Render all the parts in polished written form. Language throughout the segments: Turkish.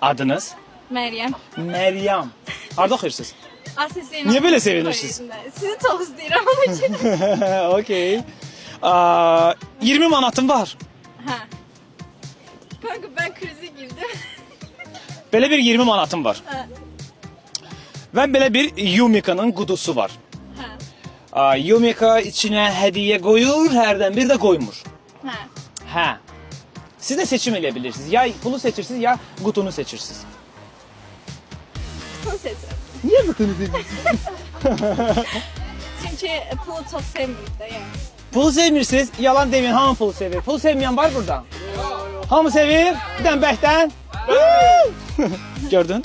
Adınız? Meryem. Meryem. Harda oxuyursunuz? Asesiyle. Niye böyle sevinirsiniz? Sizi çok istəyirəm onun için. Okey. 20 manatım var. Ha. Kanka ben krize girdim. Belə bir 20 manatım var. Ha. Və belə bir Yumika'nın qutusu var. Ha. Yumika içine hediye koyur, hərdən bir de koymur. Ha. Hə. Siz de seçim edebilirsiniz. Ya pulu seçirsiniz ya qutunu seçirsiniz. Pul seçiyorum. Niye qutunu seçirsiniz? Çünkü pulu çok sevmiyoruz da yani. Pulu sevmirsiniz, yalan demeyin, hamı pulu sevir. Pulu sevmeyen var burada. Hamı sevir, bir dənə bəkdən. Gördün?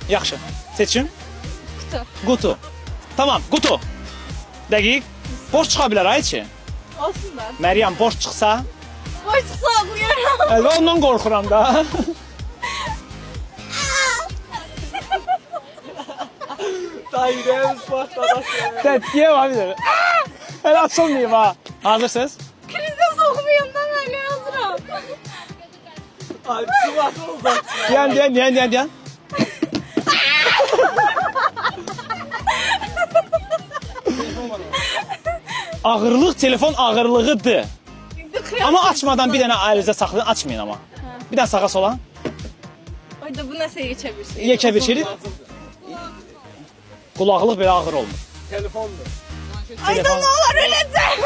Yaxşı, seçim. Kutu. Qutu. Tamam, qutu. Dəqiq. Borç çıxa bilər ay içi. Olsun da. Məryəm borç çıxsa, Boş saklıyorum. əlbə ondan qorxuram da. Dairemiz patladı. Tətkiyə var bir də. Hələ açılmayıb ha. Hazırsınız? Krize sokmuyorum da ben hazırım. Ay sıvatı oldu. Deyən. Ağırlıq telefon ağırlığıdır. Ama açmadan bir dənə əlinizə saxlayın, açmayın ama. Bir dənə sağa sola. Orada bu nasıl geçebilirsin? Yekə bir şeydir. Qulaqlıq belə ağır olmur. Telefondu. Ayda ne olur öleceğim.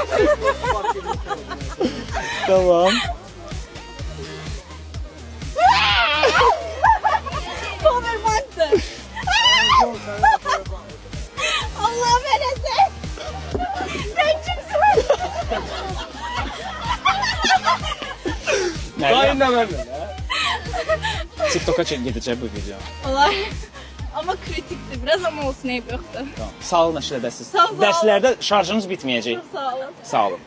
Tamam. Powerbank'tı. Allah'ım öleceğim. Sen kimsin? Məryəm, Dayınla benimle. TikTok'a gedəcək bu video. Vallahi. Ama kritikti. Biraz ama olsun eyb yoktu. Tamam. Sağ olun, nəşr edəsiniz. Sağ olun. Dərslərdə şarjınız bitməyəcək. Sağ olun. Sağ olun.